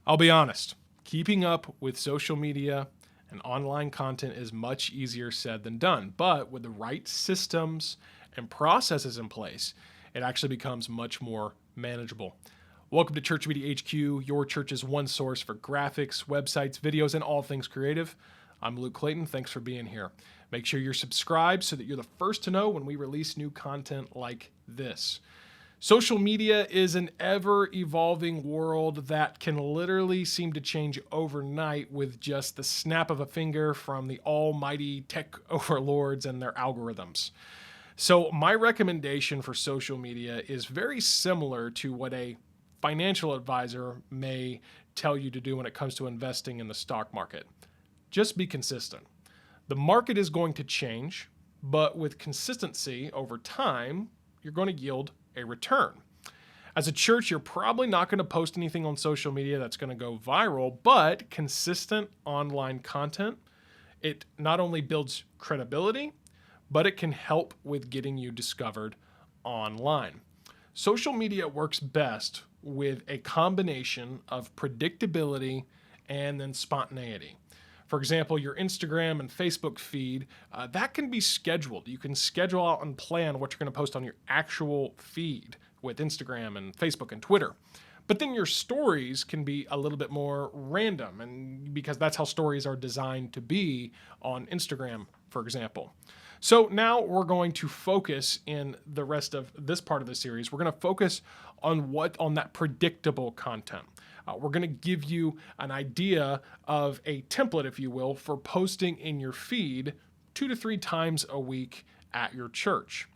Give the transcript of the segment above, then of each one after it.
I'll be honest, keeping up with social media and online content is much easier said than done. But with the right systems and processes in place, it actually becomes much more manageable. Welcome to Church Media HQ, your church's one source for graphics, websites, videos, and all things creative. I'm Luke Clayton. Thanks for being here. Make sure you're subscribed so that you're the first to know when we release new content like this. Social media is an ever-evolving world that can literally seem to change overnight with just the snap of a finger from the almighty tech overlords and their algorithms. So my recommendation for social media is very similar to what a financial advisor may tell you to do when it comes to investing in the stock market. Just be consistent. The market is going to change, but with consistency over time, you're going to yield a return. As a church, you're probably not going to post anything on social media that's going to go viral, but consistent online content, it not only builds credibility, but it can help with getting you discovered online. Social media works best with a combination of predictability and then spontaneity. For example, your Instagram and Facebook feed, that can be scheduled. You can schedule out and plan what you're going to post on your actual feed with Instagram and Facebook and Twitter. But then your stories can be a little bit more random, and because that's how stories are designed to be on Instagram, for example. So now we're going to focus in the rest of this part of the series. We're going to focus on that predictable content. We're going to give you an idea of a template, if you will, for posting in your feed 2 to 3 times a week at your church.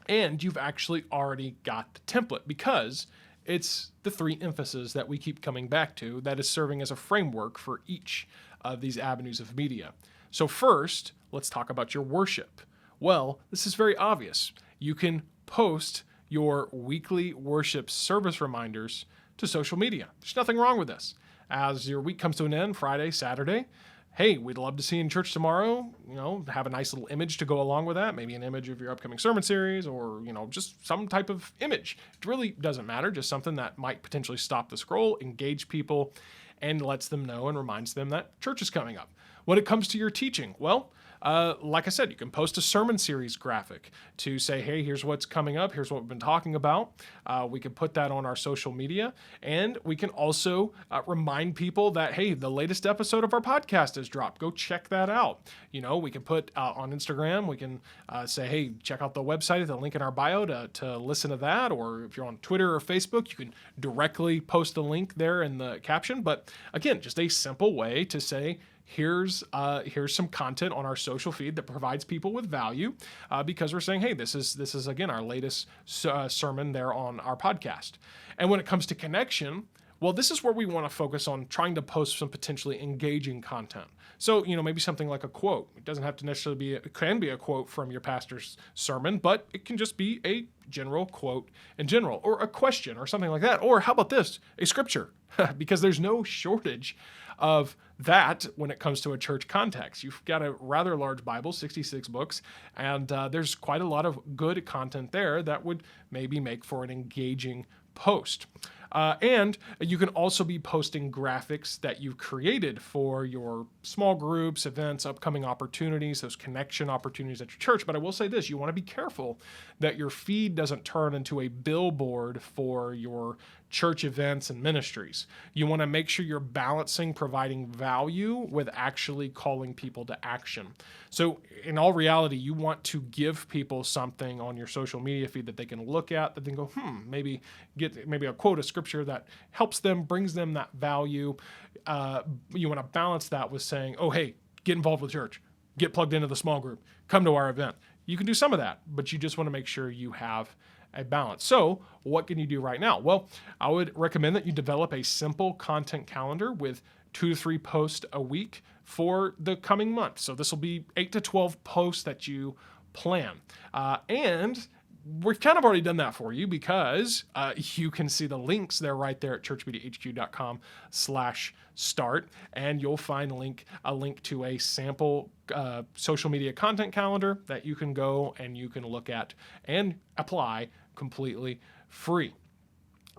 And you've actually already got the template because it's the 3 emphases that we keep coming back to that is serving as a framework for each of these avenues of media. So first, let's talk about your worship. Well, this is very obvious. You can post your weekly worship service reminders to social media. There's nothing wrong with this. As your week comes to an end, Friday, Saturday, hey, we'd love to see you in church tomorrow. Have a nice little image to go along with that. Maybe an image of your upcoming sermon series or, just some type of image. It really doesn't matter. Just something that might potentially stop the scroll, engage people, and lets them know and reminds them that church is coming up. When it comes to your teaching, well, like I said, you can post a sermon series graphic to say, hey, here's what's coming up. Here's what we've been talking about. We can put that on our social media. And we can also remind people that, hey, the latest episode of our podcast has dropped. Go check that out. We can put on Instagram, we can say, hey, check out the website, the link in our bio to listen to that. Or if you're on Twitter or Facebook, you can directly post the link there in the caption. But again, just a simple way to say, here's some content on our social feed that provides people with value because we're saying, hey, this is again our latest sermon there on our podcast. And when it comes to connection, well, this is where we want to focus on trying to post some potentially engaging content. So, maybe something like a quote. It doesn't have to necessarily it can be a quote from your pastor's sermon, but it can just be a general quote in general, or a question or something like that. Or how about this, a scripture, because there's no shortage of that when it comes to a church context. You've got a rather large Bible, 66 books, and there's quite a lot of good content there that would maybe make for an engaging post. And you can also be posting graphics that you've created for your small groups, events, upcoming opportunities, those connection opportunities at your church. But I will say this, you want to be careful that your feed doesn't turn into a billboard for your church events and ministries. You want to make sure you're balancing providing value with actually calling people to action. So in all reality, you want to give people something on your social media feed that they can look at, that they can go, maybe get maybe a quote, a scripture that helps them, brings them that value. You want to balance that with saying, oh, hey, get involved with church, get plugged into the small group, come to our event. You can do some of that, but you just want to make sure you have a balance. So what can you do right now? Well, I would recommend that you develop a simple content calendar with 2 to 3 posts a week for the coming month. So this will be 8 to 12 posts that you plan. And we've kind of already done that for you because you can see the links there right there at churchmediahq.com/start, and you'll find a link to a sample social media content calendar that you can go and you can look at and apply completely free.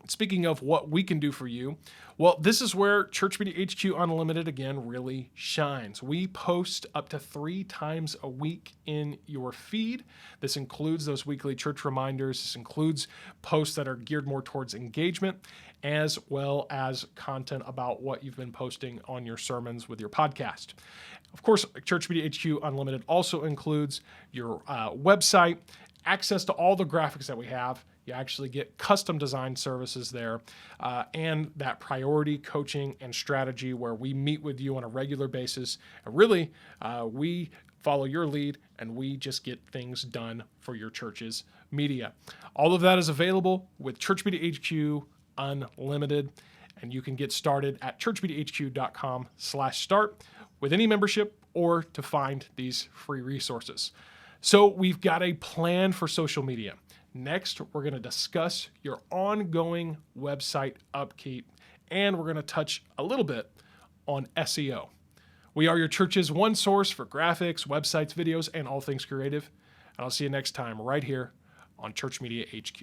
Speaking of what we can do for you, well, this is where Church Media HQ Unlimited again really shines. We post up to 3 times a week in your feed. This includes those weekly church reminders. This includes posts that are geared more towards engagement, as well as content about what you've been posting on your sermons with your podcast. Of course, Church Media HQ Unlimited also includes your website, access to all the graphics that we have. You actually get custom design services there, and that priority coaching and strategy where we meet with you on a regular basis. And really, we follow your lead and we just get things done for your church's media. All of that is available with Church Media HQ Unlimited, and you can get started at churchmediahq.com/start with any membership or to find these free resources. So we've got a plan for social media. Next, we're going to discuss your ongoing website upkeep, and we're going to touch a little bit on SEO. We are your church's one source for graphics, websites, videos, and all things creative. And I'll see you next time right here on Church Media HQ.